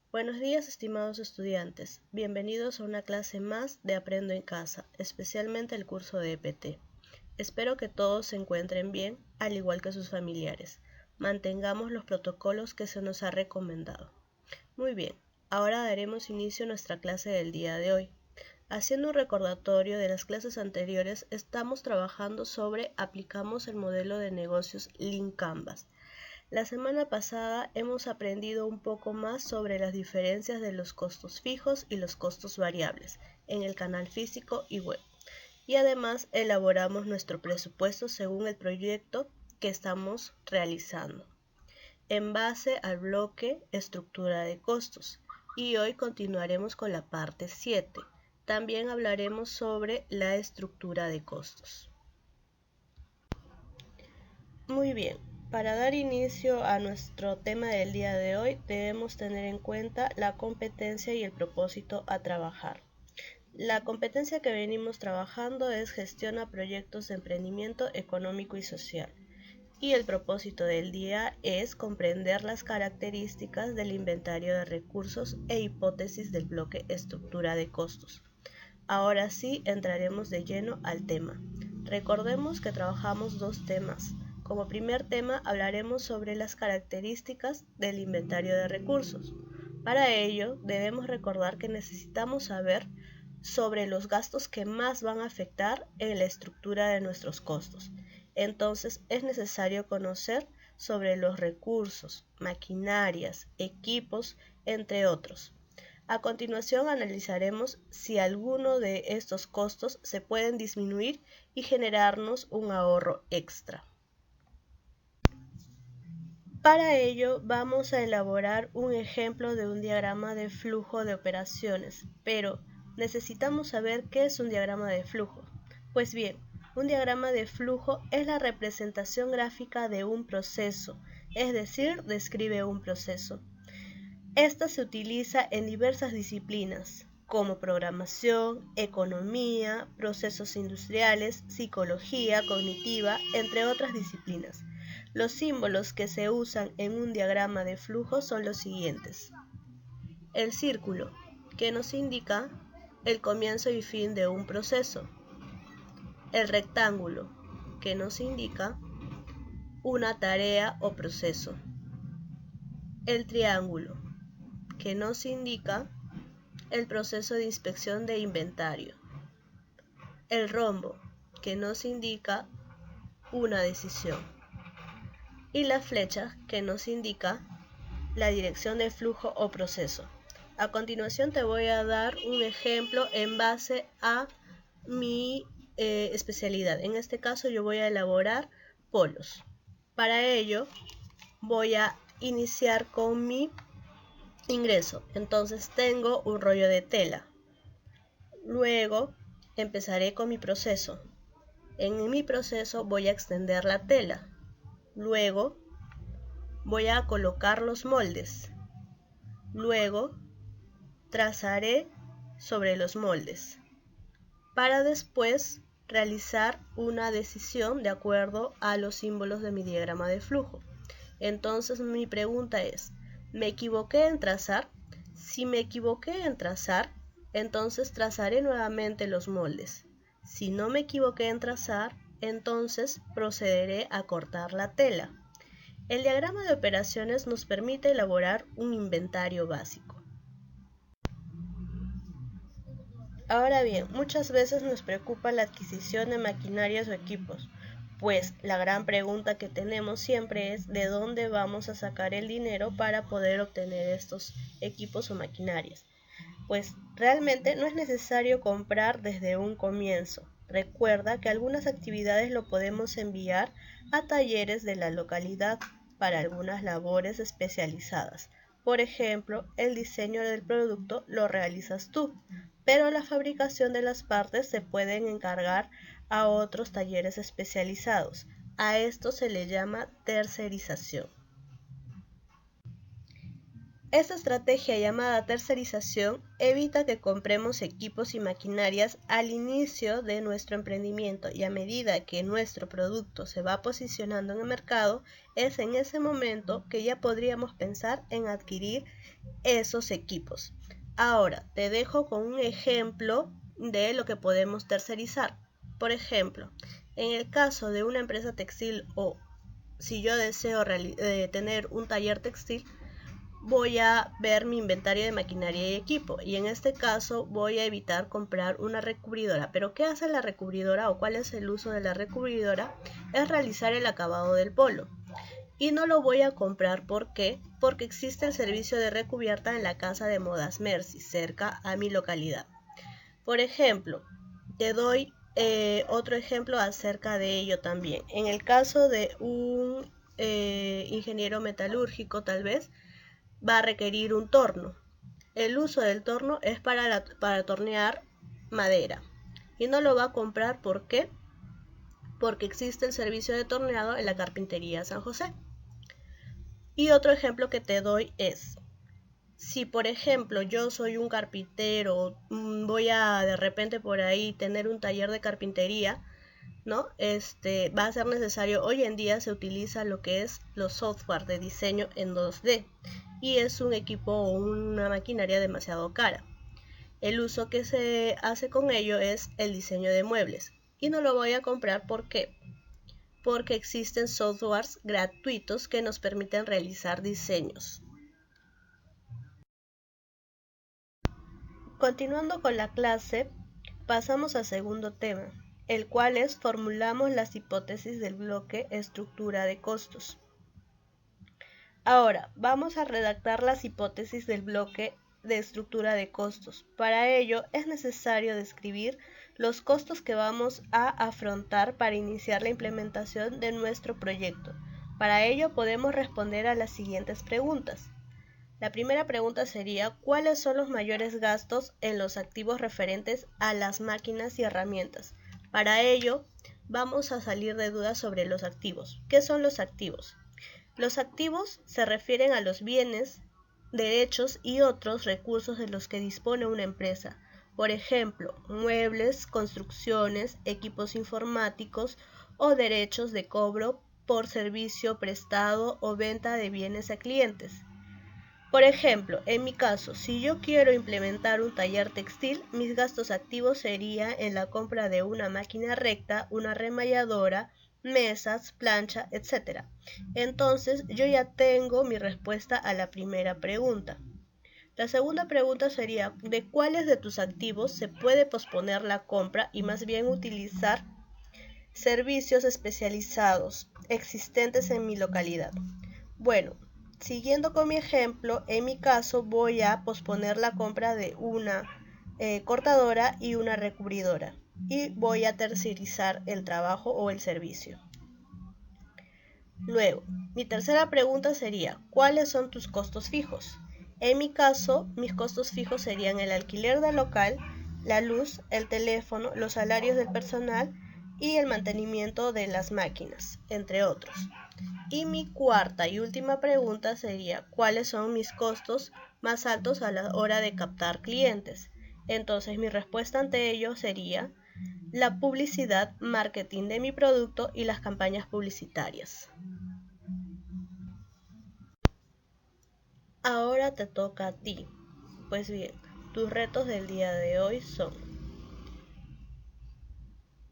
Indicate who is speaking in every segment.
Speaker 1: Buenos días, estimados estudiantes. Bienvenidos a una clase más de Aprendo en Casa, especialmente el curso de EPT. Espero que todos se encuentren bien, al igual que sus familiares. Mantengamos los protocolos que se nos ha recomendado. Muy bien, ahora daremos inicio a nuestra clase del día de hoy. Haciendo un recordatorio de las clases anteriores, estamos trabajando sobre aplicamos el modelo de negocios Lean Canvas. La semana pasada hemos aprendido un poco más sobre las diferencias de los costos fijos y los costos variables en el canal físico y web. Y además elaboramos nuestro presupuesto según el proyecto que estamos realizando, en base al bloque estructura de costos. Y hoy continuaremos con la parte 7. También hablaremos sobre la estructura de costos. Muy bien. Para dar inicio a nuestro tema del día de hoy, debemos tener en cuenta la competencia y el propósito a trabajar. La competencia que venimos trabajando es gestiona proyectos de emprendimiento económico y social. Y el propósito del día es comprender las características del inventario de recursos e hipótesis del bloque estructura de costos. Ahora sí entraremos de lleno al tema. Recordemos que trabajamos dos temas. Como primer tema hablaremos sobre las características del inventario de recursos. Para ello debemos recordar que necesitamos saber sobre los gastos que más van a afectar en la estructura de nuestros costos. Entonces es necesario conocer sobre los recursos, maquinarias, equipos, entre otros. A continuación analizaremos si alguno de estos costos se pueden disminuir y generarnos un ahorro extra. Para ello vamos a elaborar un ejemplo de un diagrama de flujo de operaciones, pero necesitamos saber qué es un diagrama de flujo. Pues bien, un diagrama de flujo es la representación gráfica de un proceso, es decir, describe un proceso. Esta se utiliza en diversas disciplinas, como programación, economía, procesos industriales, psicología cognitiva, entre otras disciplinas. Los símbolos que se usan en un diagrama de flujo son los siguientes. El círculo, que nos indica el comienzo y fin de un proceso. El rectángulo, que nos indica una tarea o proceso. El triángulo, que nos indica el proceso de inspección de inventario. El rombo, que nos indica una decisión. Y la flecha, que nos indica la dirección de flujo o proceso. A continuación te voy a dar un ejemplo en base a mi especialidad. En este caso yo voy a elaborar polos. Para ello voy a iniciar con mi ingreso. Entonces tengo un rollo de tela. Luego empezaré con mi proceso. En mi proceso voy a extender la tela. Luego voy a colocar los moldes. Luego trazaré sobre los moldes para después realizar una decisión de acuerdo a los símbolos de mi diagrama de flujo. Entonces mi pregunta es, ¿me equivoqué en trazar? Si me equivoqué en trazar, entonces trazaré nuevamente los moldes. Si no me equivoqué en trazar, entonces procederé a cortar la tela. El diagrama de operaciones nos permite elaborar un inventario básico. Ahora bien, muchas veces nos preocupa la adquisición de maquinarias o equipos, pues la gran pregunta que tenemos siempre es ¿de dónde vamos a sacar el dinero para poder obtener estos equipos o maquinarias? Pues realmente no es necesario comprar desde un comienzo. Recuerda que algunas actividades lo podemos enviar a talleres de la localidad para algunas labores especializadas. Por ejemplo, el diseño del producto lo realizas tú, pero la fabricación de las partes se pueden encargar a otros talleres especializados. A esto se le llama tercerización. Esta estrategia llamada tercerización evita que compremos equipos y maquinarias al inicio de nuestro emprendimiento, y a medida que nuestro producto se va posicionando en el mercado, es en ese momento que ya podríamos pensar en adquirir esos equipos. Ahora te dejo con un ejemplo de lo que podemos tercerizar. Por ejemplo, en el caso de una empresa textil, o si yo deseo tener un taller textil, voy a ver mi inventario de maquinaria y equipo, y en este caso voy a evitar comprar una recubridora. ¿Pero qué hace la recubridora o cuál es el uso de la recubridora? Es realizar el acabado del polo. Y no lo voy a comprar, ¿por qué? Porque existe el servicio de recubierta en la casa de modas Mercy, cerca a mi localidad. Por ejemplo, te doy otro ejemplo acerca de ello también. En el caso de un ingeniero metalúrgico, tal vez va a requerir un torno. El uso del torno es para tornear madera, y no lo va a comprar, ¿por qué? Porque existe el servicio de torneado en la carpintería San José. Y otro ejemplo que te doy es, si por ejemplo yo soy un carpintero, voy a de repente por ahí tener un taller de carpintería, ¿no? Va a ser necesario, hoy en día se utiliza lo que es los software de diseño en 2D, y es un equipo o una maquinaria demasiado cara. El uso que se hace con ello es el diseño de muebles, y no lo voy a comprar, ¿por qué? Porque existen softwares gratuitos que nos permiten realizar diseños. Continuando con la clase, pasamos al segundo tema, el cual es formulamos las hipótesis del bloque estructura de costos. Ahora, vamos a redactar las hipótesis del bloque de estructura de costos. Para ello, es necesario describir los costos que vamos a afrontar para iniciar la implementación de nuestro proyecto. Para ello, podemos responder a las siguientes preguntas. La primera pregunta sería, ¿cuáles son los mayores gastos en los activos referentes a las máquinas y herramientas? Para ello, vamos a salir de dudas sobre los activos. ¿Qué son los activos? Los activos se refieren a los bienes, derechos y otros recursos de los que dispone una empresa. Por ejemplo, muebles, construcciones, equipos informáticos o derechos de cobro por servicio prestado o venta de bienes a clientes. Por ejemplo, en mi caso, si yo quiero implementar un taller textil, mis gastos activos serían en la compra de una máquina recta, una remalladora, mesas, plancha, etc. Entonces, yo ya tengo mi respuesta a la primera pregunta. La segunda pregunta sería, ¿de cuáles de tus activos se puede posponer la compra y más bien utilizar servicios especializados existentes en mi localidad? Bueno, siguiendo con mi ejemplo, en mi caso voy a posponer la compra de una cortadora y una recubridora, y voy a tercerizar el trabajo o el servicio. Luego, mi tercera pregunta sería, ¿cuáles son tus costos fijos? En mi caso, mis costos fijos serían el alquiler del local, la luz, el teléfono, los salarios del personal y el mantenimiento de las máquinas, entre otros. Y mi cuarta y última pregunta sería, ¿cuáles son mis costos más altos a la hora de captar clientes? Entonces mi respuesta ante ello sería la publicidad, marketing de mi producto y las campañas publicitarias. Ahora te toca a ti. Pues bien, tus retos del día de hoy son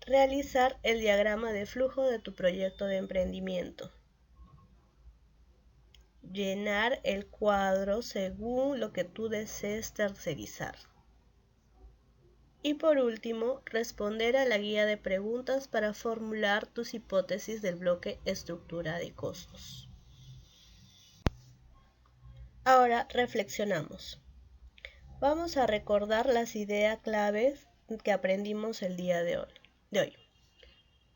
Speaker 1: realizar el diagrama de flujo de tu proyecto de emprendimiento, llenar el cuadro según lo que tú desees tercerizar. Y por último, responder a la guía de preguntas para formular tus hipótesis del bloque estructura de costos. Ahora reflexionamos. Vamos a recordar las ideas claves que aprendimos el día de hoy.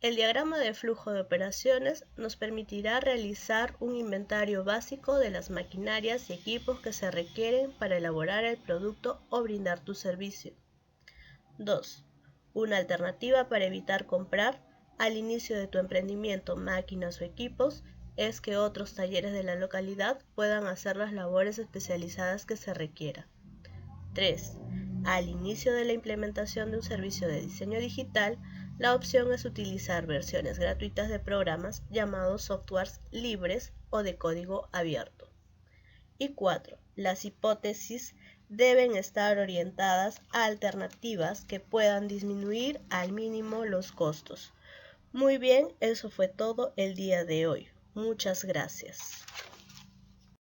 Speaker 1: El diagrama de flujo de operaciones nos permitirá realizar un inventario básico de las maquinarias y equipos que se requieren para elaborar el producto o brindar tu servicio. 2. Una alternativa para evitar comprar al inicio de tu emprendimiento máquinas o equipos es que otros talleres de la localidad puedan hacer las labores especializadas que se requieran. 3. Al inicio de la implementación de un servicio de diseño digital, la opción es utilizar versiones gratuitas de programas llamados softwares libres o de código abierto. Y 4. Las hipótesis deben estar orientadas a alternativas que puedan disminuir al mínimo los costos. Muy bien, eso fue todo el día de hoy. Muchas gracias.